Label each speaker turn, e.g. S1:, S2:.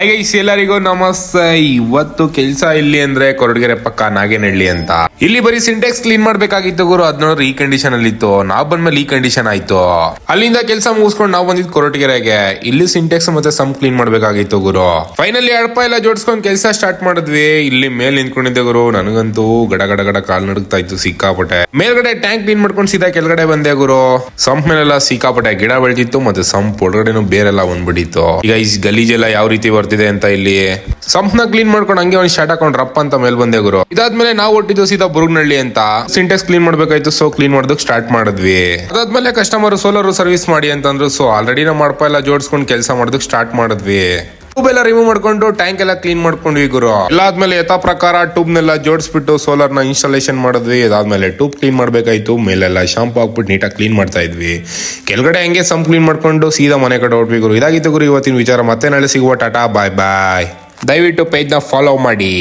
S1: Guys ಎಲ್ಲರಿಗೂ ನಮಸ್ತೆ. ಇವತ್ತು ಕೆಲ್ಸ ಇಲ್ಲಿ ಅಂದ್ರೆ ಕೊರಟಗೆರೆ ಪಕ್ಕ ನಾಗೇನಹಳ್ಳಿ ಅಂತ. ಇಲ್ಲಿ ಬರೀ ಸಿಂಟೆಕ್ಸ್ ಕ್ಲೀನ್ ಮಾಡ್ಬೇಕಾಗಿತ್ತು ಗುರು. ಅದ್ ನೋಡ್ರಿ ಈ ಕಂಡೀಷನ್ ಅಲ್ಲಿ ಇತ್ತು. ನಾವ್ ಬಂದ್ಮೇಲೆ ಈ ಕಂಡೀಷನ್ ಆಯ್ತು. ಅಲ್ಲಿಂದ ಕೆಲಸ ಮುಗಿಸ್ಕೊಂಡು ನಾವ್ ಬಂದಿದ್ ಕೊರಟಗೆರೆಗೆ. ಇಲ್ಲಿ ಸಿಂಟೆಕ್ಸ್ ಮತ್ತೆ ಸಮ್ ಕ್ಲೀನ್ ಮಾಡ್ಬೇಕಾಗಿತ್ತು ಗುರು. ಫೈನಲಿ ಅಡಪ ಎಲ್ಲ ಜೋಡಿಸ್ಕೊಂಡು ಕೆಲಸ ಸ್ಟಾರ್ಟ್ ಮಾಡಿದ್ವಿ. ಇಲ್ಲಿ ಮೇಲ್ ನಿಂತ್ಕೊಂಡಿದ್ದೆ ಗುರು. ನನಗಂತೂ ಗಡ ಗಡ ಗಡ ಕಾಲ್ ನಡುಗ್ತಾ ಇತ್ತು ಸಿಕ್ಕಾಪಟ್ಟೆ. ಮೇಲ್ಗಡೆ ಟ್ಯಾಂಕ್ ಕ್ಲೀನ್ ಮಾಡ್ಕೊಂಡು ಸೀದಾ ಕೆಳಗಡೆ ಬಂದೆ ಗುರು. ಸಂಪ್ ಮೇಲೆಲ್ಲ ಸಿಕ್ಕಾಪಟ್ಟೆ ಗಿಡ ಬೆಳೆದಿತ್ತು ಮತ್ತೆ ಸಂಪ್ ಒಳಗಡೆನು ಬೇರೆಲ್ಲ ಬಂದ್ಬಿಟ್ಟಿತ್ತು. ಈಗ ಈ ಗಲೀಜೆಲ್ಲ ಯಾವ ರೀತಿ ಬರ್ತಿದೆ ಅಂತ ಇಲ್ಲಿ ಸಂಪ್ ನ ಕ್ಲೀನ್ ಮಾಡ್ಕೊಂಡು ಹಂಗೆ ಒಂದು ಶಾರ್ಟ್ ಹಾಕೊಂಡು ರಪ್ಪ ಅಂತ ಮೇಲ್ ಬಂದೆ ಗುರು. ಇದಾದ್ಮೇಲೆ ನಾವು ಒಟ್ಟಿದ್ದು ಸೀದಾ ಬುರುಗ್ನಳ್ಳಿ ಅಂತ. ಸಿಂಟೆಕ್ಸ್ ಕ್ಲೀನ್ ಮಾಡ್ಬೇಕಾಯ್ತು, ಸೊ ಕ್ಲೀನ್ ಮಾಡೋದಕ್ಕೆ ಸ್ಟಾರ್ಟ್ ಮಾಡಿದ್ವಿ. ಅದಾದ್ಮೇಲೆ ಕಸ್ಟಮರ್ ಸೋಲಾರ್ ಸರ್ವಿಸ್ ಮಾಡಿ ಅಂತಂದ್ರು. ಸೊ ಆಲ್ರೆಡಿ ನಾವು ಮಾಡಪ ಎಲ್ಲ ಜೋಡಿಸ್ಕೊಂಡು ಕೆಲಸ ಮಾಡೋದಕ್ಕೆ ಸ್ಟಾರ್ಟ್ ಮಾಡಿದ್ವಿ. ಟ್ಯೂಬ್ ಎಲ್ಲ ರಿಮೂವ್ ಮಾಡ್ಕೊಂಡು ಟ್ಯಾಂಕ್ ಎಲ್ಲ ಕ್ಲೀನ್ ಮಾಡ್ಕೊಂಡ್ವಿ ಗುರು. ಎಲ್ಲಾದ್ಮೇಲೆ ಯಥಾ ಪ್ರಕಾರ ಟ್ಯೂಬ್ ನೆಲ್ಲ ಜೋಡಿಸ್ಬಿಟ್ಟು ಸೋಲಾರ್ ನ ಇನ್ಸ್ಟಾಲೇಷನ್ ಮಾಡಿದ್ವಿ. ಅದಾದ್ಮೇಲೆ ಟ್ಯೂಬ್ ಕ್ಲೀನ್ ಮಾಡ್ಬೇಕಾಯ್ತು. ಮೇಲೆಲ್ಲ ಶಾಂಪು ಹಾಕ್ಬಿಟ್ಟು ನೀಟಾಗಿ ಕ್ಲೀನ್ ಮಾಡ್ತಾ ಇದ್ವಿ. ಕೆಳಗಡೆ ಹಂಗೆ ಸಂಪ್ ಕ್ಲೀನ್ ಮಾಡ್ಕೊಂಡು ಸೀದಾ ಮನೆ ಕಡೆ ಹೊರಟ್ವಿ ಗುರು. ಇದಾಗಿತ್ತು ಗುರು ಇವತ್ತಿನ ವಿಚಾರ. ಮತ್ತೆ ನಾಳೆ ಸಿಗುವ. ಟಾಟಾ ಬಾಯ್ ಬಾಯ್. ದಯವಿಟ್ಟು ಪೇಜ್ ನ ಫಾಲೋ ಮಾಡಿ.